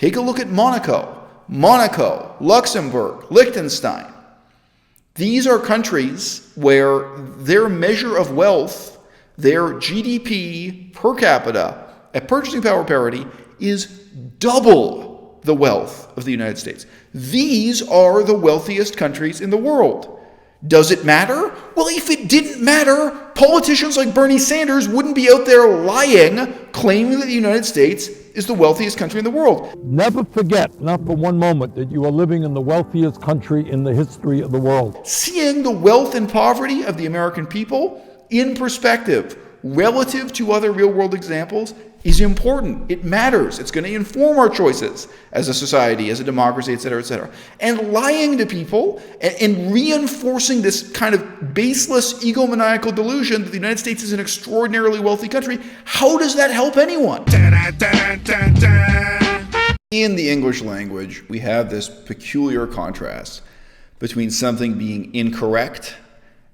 Take a look at Monaco, Luxembourg, Liechtenstein. These are countries where their measure of wealth, their GDP per capita at purchasing power parity is double the wealth of the United States. These are the wealthiest countries in the world. Does it matter? Well, if it didn't matter, politicians like Bernie Sanders wouldn't be out there lying, claiming that the United States is the wealthiest country in the world. Never forget, not for one moment, that you are living in the wealthiest country in the history of the world. Seeing the wealth and poverty of the American people in perspective, relative to other real-world examples, is important. It matters. It's going to inform our choices as a society, as a democracy, et cetera, et cetera. And lying to people and reinforcing this kind of baseless egomaniacal delusion that the United States is an extraordinarily wealthy country, how does that help anyone? In the English language, we have this peculiar contrast between something being incorrect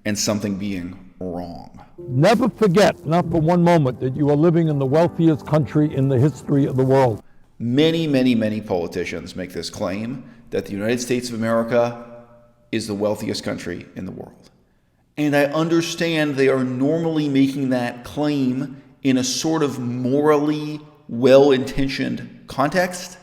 and something being wrong. Never forget, not for one moment, that you are living in the wealthiest country in the history of the world. Many, many, many politicians make this claim that the United States of America is the wealthiest country in the world. And I understand they are normally making that claim in a sort of morally well-intentioned context.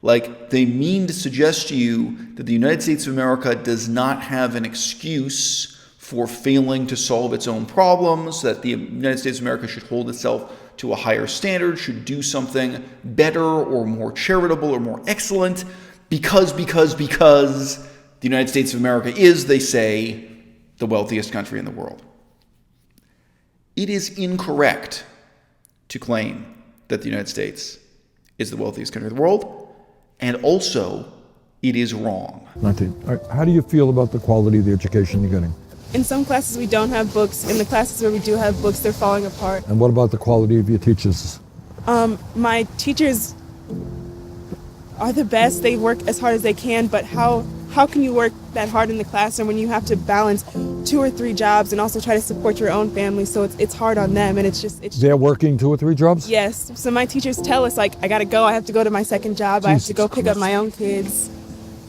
Like they mean to suggest to you that the United States of America does not have an excuse for failing to solve its own problems, that the United States of America should hold itself to a higher standard, should do something better or more charitable or more excellent, because the United States of America is, they say, the wealthiest country in the world. It is incorrect to claim that the United States is the wealthiest country in the world, and also it is wrong. 19. All right. How do you feel about the quality of the education you're getting? In some classes we don't have books. In the classes where we do have books, they're falling apart. And what about the quality of your teachers? My teachers are the best. They work as hard as they can, but how can you work that hard in the classroom when you have to balance 2 or 3 jobs and also try to support your own family? So it's hard on them, and it's They're working 2 or 3 jobs? Yes. So my teachers tell us, like, I gotta go. I have to go to my second job. Jesus I have to go pick Christ. up my own kids.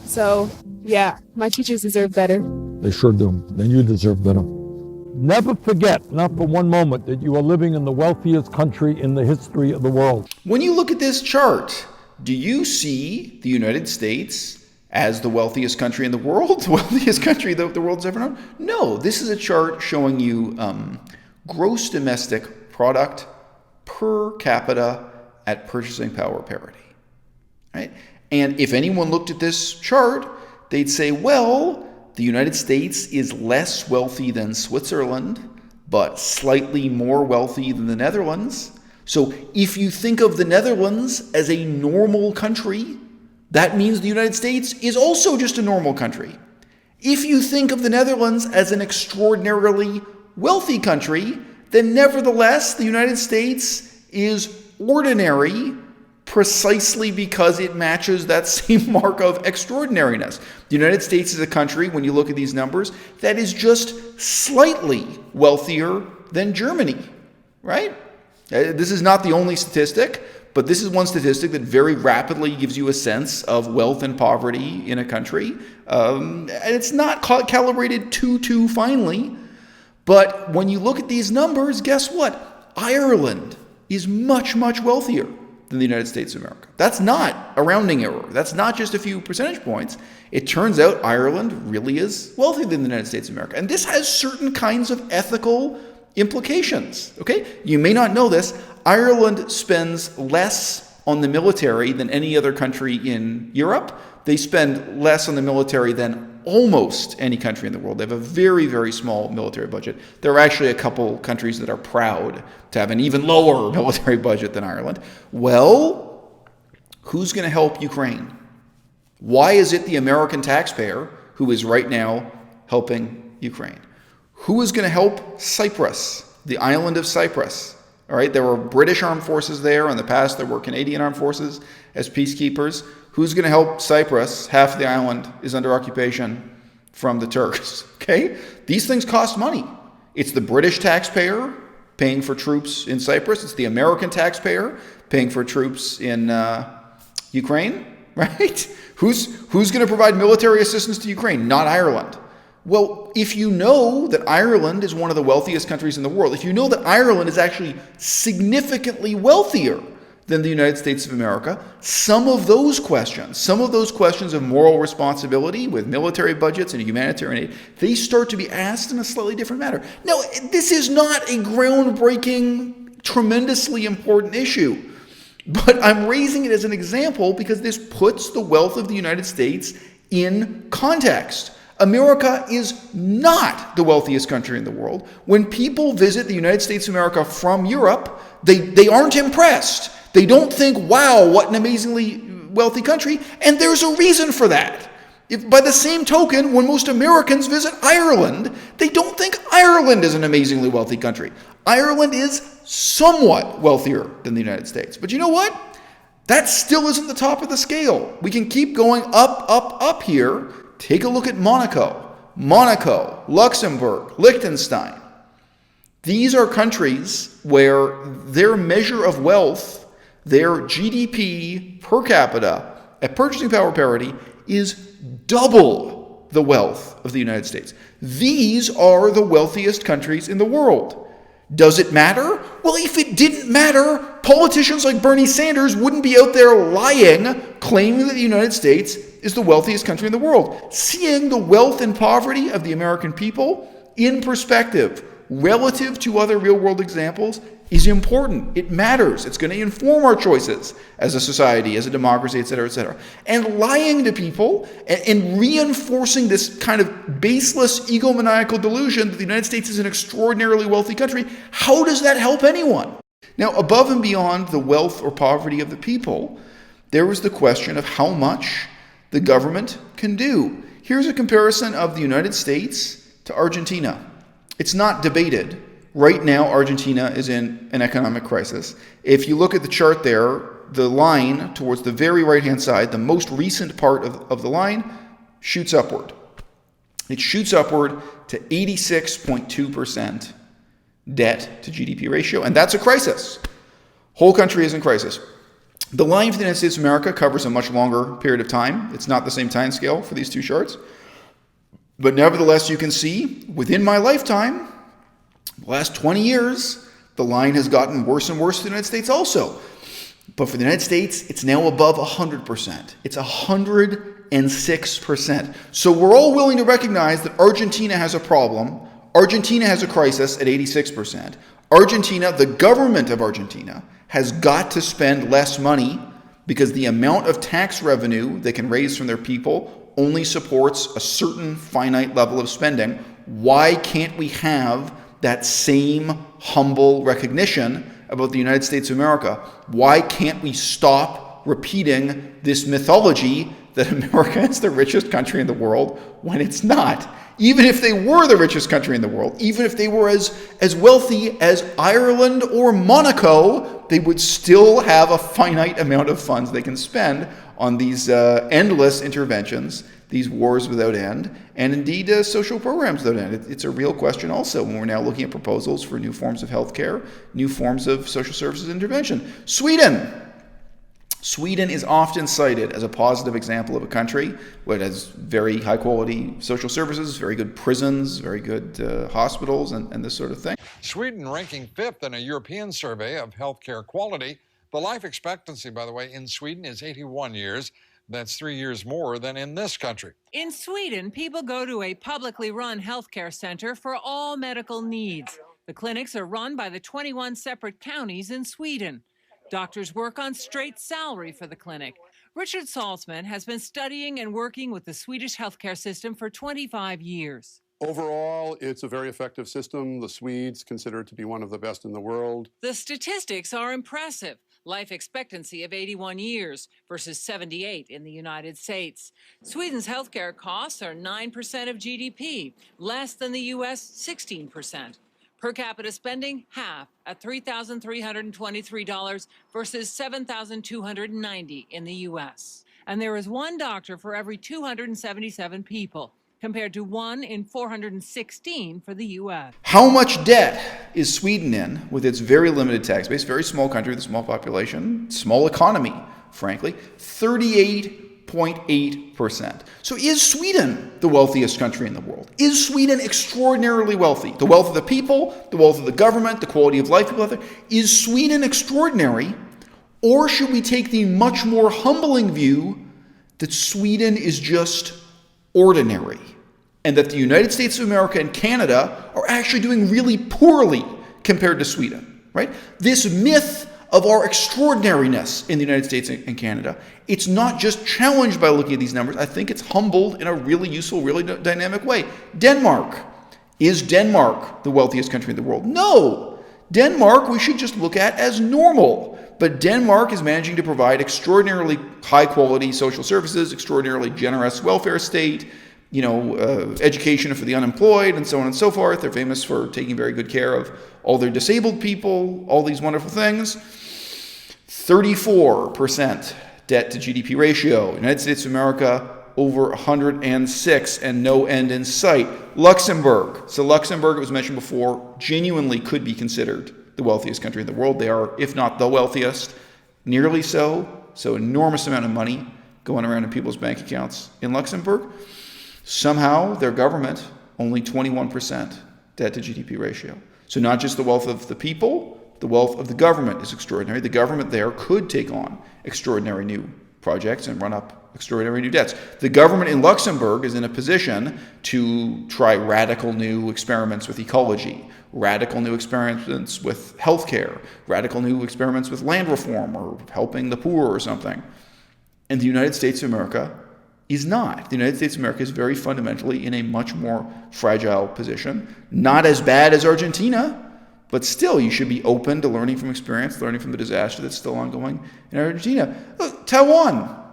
So yeah, my teachers deserve better. They sure do. Then you deserve better. Never forget, not for one moment, that you are living in the wealthiest country in the history of the world. When you look at this chart, do you see the United States as the wealthiest country in the world, the wealthiest country that the world's ever known? No, this is a chart showing you gross domestic product per capita at purchasing power parity, right? And if anyone looked at this chart, they'd say, well, the United States is less wealthy than Switzerland, but slightly more wealthy than the Netherlands. So if you think of the Netherlands as a normal country, that means the United States is also just a normal country. If you think of the Netherlands as an extraordinarily wealthy country, then nevertheless, the United States is ordinary precisely because it matches that same mark of extraordinariness. The United States is a country, when you look at these numbers, that is just slightly wealthier than Germany, right? This is not the only statistic, but this is one statistic that very rapidly gives you a sense of wealth and poverty in a country. And it's not calibrated too finely, but when you look at these numbers, guess what? Ireland is much wealthier than the United States of America. That's not a rounding error. That's not just a few percentage points. It turns out Ireland really is wealthier than the United States of America. And this has certain kinds of ethical implications, okay? You may not know this. Ireland spends less on the military than any other country in Europe. They spend less on the military than almost any country in the world. They have a very small military budget. There are actually a couple countries that are proud to have an even lower military budget than Ireland. Well, who's going to help Ukraine? Why is it the American taxpayer who is right now helping Ukraine? Who is going to help Cyprus, the island of Cyprus? All right, there were British armed forces there. In the past, there were Canadian armed forces as peacekeepers. Who's going to help Cyprus? Half of the island is under occupation from the Turks, okay? These things cost money. It's the British taxpayer paying for troops in Cyprus. It's the American taxpayer paying for troops in Ukraine, right? Who's going to provide military assistance to Ukraine? Not Ireland. Well, if you know that Ireland is one of the wealthiest countries in the world, if you know that Ireland is actually significantly wealthier than the United States of America, some of those questions of moral responsibility with military budgets and humanitarian aid, they start to be asked in a slightly different manner. Now, this is not a groundbreaking, tremendously important issue, but I'm raising it as an example because this puts the wealth of the United States in context. America is not the wealthiest country in the world. When people visit the United States of America from Europe, they aren't impressed. They don't think, wow, what an amazingly wealthy country. And there's a reason for that. If, by the same token, when most Americans visit Ireland, they don't think Ireland is an amazingly wealthy country. Ireland is somewhat wealthier than the United States. But you know what? That still isn't the top of the scale. We can keep going up here. Take a look at Monaco, Luxembourg, Liechtenstein. These are countries where their measure of wealth, their GDP per capita at purchasing power parity is double the wealth of the United States. These are the wealthiest countries in the world. Does it matter? Well, if it didn't matter, politicians like Bernie Sanders wouldn't be out there lying, claiming that the United States is the wealthiest country in the world. Seeing the wealth and poverty of the American people in perspective, relative to other real-world examples, is important. It matters. It's going to inform our choices as a society, as a democracy, et cetera, et cetera. And lying to people and reinforcing this kind of baseless egomaniacal delusion that the United States is an extraordinarily wealthy country, how does that help anyone? Now, above and beyond the wealth or poverty of the people, there was the question of how much the government can do. Here's a comparison of the United States to Argentina. It's not debated. Right now, Argentina is in an economic crisis. If you look at the chart there, the line towards the very right-hand side, the most recent part of the line, shoots upward. It shoots upward to 86.2% debt to GDP ratio, and that's a crisis. Whole country is in crisis. The line for the United States of America covers a much longer period of time. It's not the same time scale for these two charts. But nevertheless, you can see, within my lifetime, the last 20 years, the line has gotten worse and worse in the United States also. But for the United States, it's now above 100%. It's 106%. So we're all willing to recognize that Argentina has a problem. Argentina has a crisis at 86%. Argentina, the government of Argentina, has got to spend less money because the amount of tax revenue they can raise from their people only supports a certain finite level of spending. Why can't we have that same humble recognition about the United States of America? Why can't we stop repeating this mythology that America is the richest country in the world when it's not? Even if they were the richest country in the world, even if they were as wealthy as Ireland or Monaco, they would still have a finite amount of funds they can spend on these endless interventions, these wars without end, and indeed social programs without end. It's a real question also when we're now looking at proposals for new forms of healthcare, new forms of social services intervention. Sweden is often cited as a positive example of a country that has very high quality social services, very good prisons, very good hospitals, and this sort of thing. Sweden ranking 5th in a European survey of healthcare quality. The life expectancy, by the way, in Sweden is 81 years. That's 3 years more than in this country. In Sweden, people go to a publicly run healthcare center for all medical needs. The clinics are run by the 21 separate counties in Sweden. Doctors work on straight salary for the clinic. Richard Salzman has been studying and working with the Swedish healthcare system for 25 years. Overall, it's a very effective system. The Swedes consider it to be one of the best in the world. The statistics are impressive. Life expectancy of 81 years versus 78 in the United States. Sweden's healthcare costs are 9% of GDP, less than the U.S. 16%. Per capita spending, half at $3,323 versus $7,290 in the U.S. And there is one doctor for every 277 people, compared to 1 in 416 for the U.S. How much debt is Sweden in with its very limited tax base, very small country with a small population, small economy frankly, 38.8%. So is Sweden the wealthiest country in the world? Is Sweden extraordinarily wealthy? The wealth of the people, the wealth of the government, the quality of life people have there. Is Sweden extraordinary? Or should we take the much more humbling view that Sweden is just ordinary, and that the United States of America and Canada are actually doing really poorly compared to Sweden, right? This myth of our extraordinariness in the United States and Canada, it's not just challenged by looking at these numbers. I think it's humbled in a really useful, really dynamic way. Denmark. Is Denmark the wealthiest country in the world? No. Denmark we should just look at as normal. But Denmark is managing to provide extraordinarily high-quality social services, extraordinarily generous welfare state, education for the unemployed, and so on and so forth. They're famous for taking very good care of all their disabled people, all these wonderful things. 34% debt to GDP ratio. United States of America, over 106 and no end in sight. Luxembourg. So Luxembourg, it was mentioned before, genuinely could be considered the wealthiest country in the world. They are, if not the wealthiest, nearly so. So enormous amount of money going around in people's bank accounts in Luxembourg. Somehow their government, only 21% debt to GDP ratio. So not just the wealth of the people, the wealth of the government is extraordinary. The government there could take on extraordinary new projects and run up extraordinary new debts. The government in Luxembourg is in a position to try radical new experiments with ecology, radical new experiments with healthcare, radical new experiments with land reform or helping the poor or something. And the United States of America is not. The United States of America is very fundamentally in a much more fragile position. Not as bad as Argentina, but still you should be open to learning from experience, learning from the disaster that's still ongoing in Argentina. Look, Taiwan.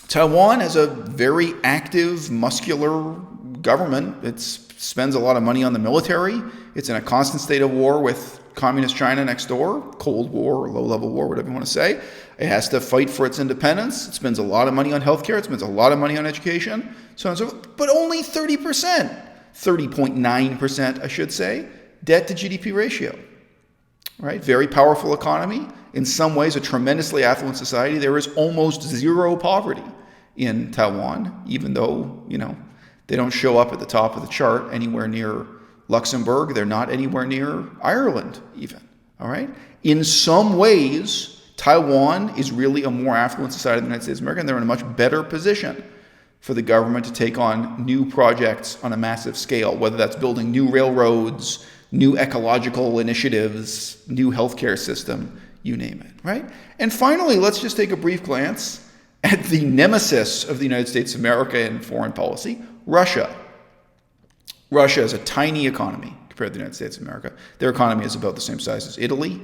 Taiwan has a very active, muscular government. It spends a lot of money on the military. It's in a constant state of war with communist China next door, Cold War or low-level war, whatever you want to say. It has to fight for its independence. It spends a lot of money on healthcare. It spends a lot of money on education, so on and so forth. But only 30%, 30.9%, I should say, debt to GDP ratio. Right? Very powerful economy. In some ways, a tremendously affluent society. There is almost zero poverty in Taiwan, even though, they don't show up at the top of the chart anywhere near Luxembourg. They're not anywhere near Ireland, even. All right? In some ways, Taiwan is really a more affluent society than the United States of America, and they're in a much better position for the government to take on new projects on a massive scale, whether that's building new railroads, new ecological initiatives, new healthcare system, you name it, right? And finally, let's just take a brief glance at the nemesis of the United States of America in foreign policy, Russia. Russia is a tiny economy compared to the United States of America. Their economy is about the same size as Italy,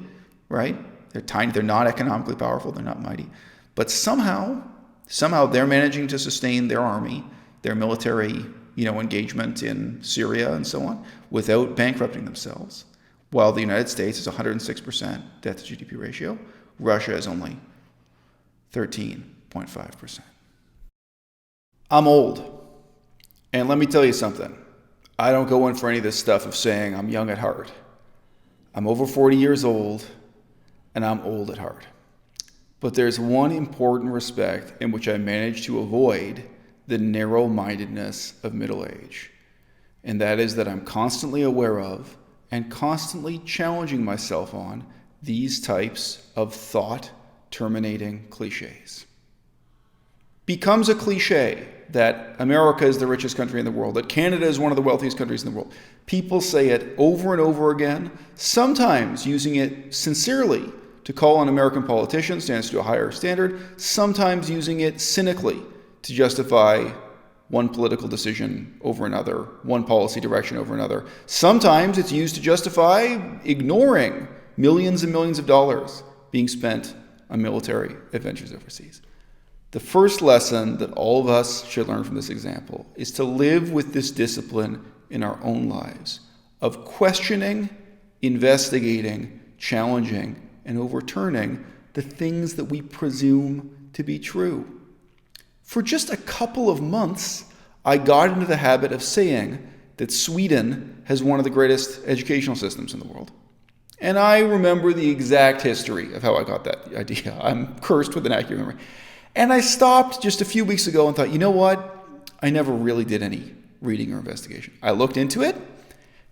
right? They're tiny, they're not economically powerful, they're not mighty. But somehow they're managing to sustain their army, their military, engagement in Syria and so on, without bankrupting themselves. While the United States is 106% debt to GDP ratio, Russia is only 13.5%. I'm old. And let me tell you something. I don't go in for any of this stuff of saying I'm young at heart. I'm over 40 years old, and I'm old at heart. But there's one important respect in which I manage to avoid the narrow-mindedness of middle age. And that is that I'm constantly aware of and constantly challenging myself on these types of thought-terminating cliches. Becomes a cliche that America is the richest country in the world, that Canada is one of the wealthiest countries in the world. People say it over and over again, sometimes using it sincerely to call on American politicians to answer to a higher standard, sometimes using it cynically to justify one political decision over another, one policy direction over another. Sometimes it's used to justify ignoring millions and millions of dollars being spent on military adventures overseas. The first lesson that all of us should learn from this example is to live with this discipline in our own lives of questioning, investigating, challenging, and overturning the things that we presume to be true. For just a couple of months, I got into the habit of saying that Sweden has one of the greatest educational systems in the world. And I remember the exact history of how I got that idea. I'm cursed with an accurate memory. And I stopped just a few weeks ago and thought, you know what? I never really did any reading or investigation. I looked into it,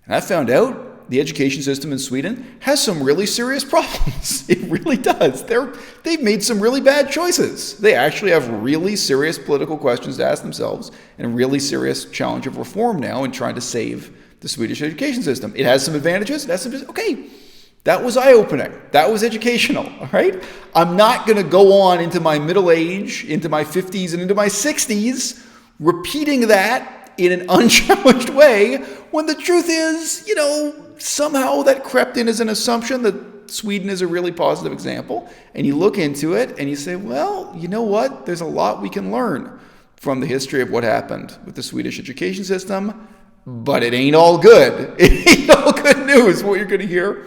and I found out the education system in Sweden has some really serious problems. It really does. They've made some really bad choices. They actually have really serious political questions to ask themselves and a really serious challenge of reform now in trying to save the Swedish education system. It has some advantages. It has some, okay, that was eye-opening. That was educational, all right? I'm not going to go on into my middle age, into my 50s and into my 60s, repeating that in an unchallenged way when the truth is, somehow that crept in as an assumption that Sweden is a really positive example. And you look into it and you say, well, you know what? There's a lot we can learn from the history of what happened with the Swedish education system, but it ain't all good. It ain't all good news, what you're going to hear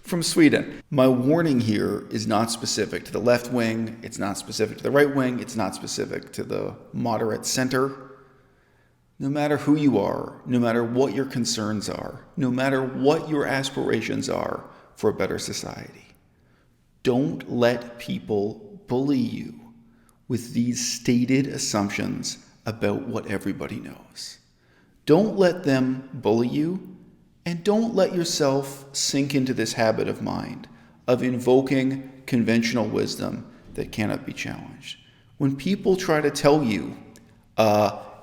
from Sweden. My warning here is not specific to the left wing. It's not specific to the right wing. It's not specific to the moderate center. No matter who you are, no matter what your concerns are, no matter what your aspirations are for a better society, don't let people bully you with these stated assumptions about what everybody knows. Don't let them bully you. And don't let yourself sink into this habit of mind of invoking conventional wisdom that cannot be challenged. When people try to tell you,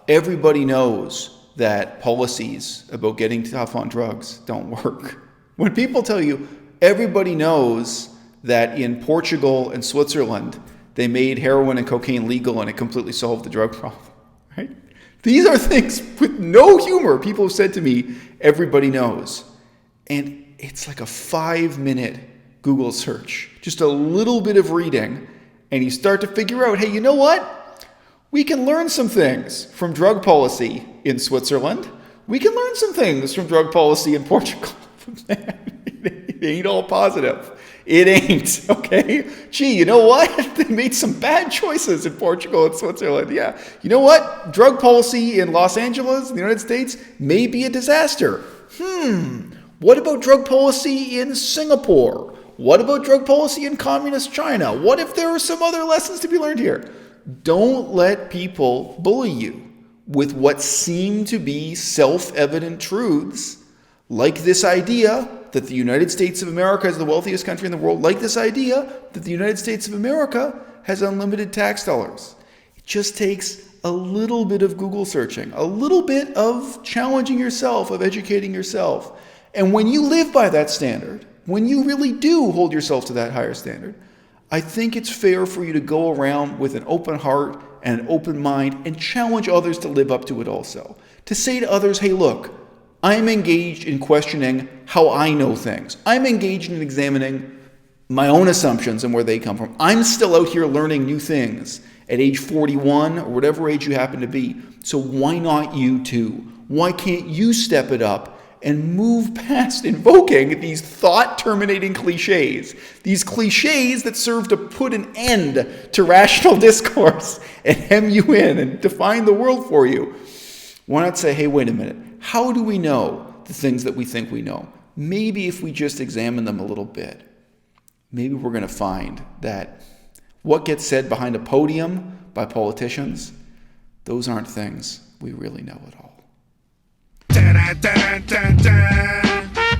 everybody knows that policies about getting tough on drugs don't work. When people tell you, everybody knows that in Portugal and Switzerland, they made heroin and cocaine legal and it completely solved the drug problem, right? These are things with no humor. People have said to me, everybody knows. And it's like a 5-minute Google search, just a little bit of reading, and you start to figure out, hey, you know what? We can learn some things from drug policy in Switzerland. We can learn some things from drug policy in Portugal. It ain't all positive. It ain't, okay? Gee, you know what? They made some bad choices in Portugal and Switzerland. Yeah. You know what? Drug policy in Los Angeles, in the United States, may be a disaster. What about drug policy in Singapore? What about drug policy in communist China? What if there are some other lessons to be learned here? Don't let people bully you with what seem to be self-evident truths, like this idea that the United States of America is the wealthiest country in the world, like this idea that the United States of America has unlimited tax dollars. It just takes a little bit of Google searching, a little bit of challenging yourself, of educating yourself. And when you live by that standard, when you really do hold yourself to that higher standard, I think it's fair for you to go around with an open heart and an open mind and challenge others to live up to it also. To say to others, hey, look, I'm engaged in questioning how I know things. I'm engaged in examining my own assumptions and where they come from. I'm still out here learning new things at age 41 or whatever age you happen to be. So why not you too? Why can't you step it up and move past invoking these thought-terminating cliches, these cliches that serve to put an end to rational discourse and hem you in and define the world for you? Why not say, hey, wait a minute. How do we know the things that we think we know? Maybe if we just examine them a little bit, maybe we're going to find that what gets said behind a podium by politicians, those aren't things we really know at all.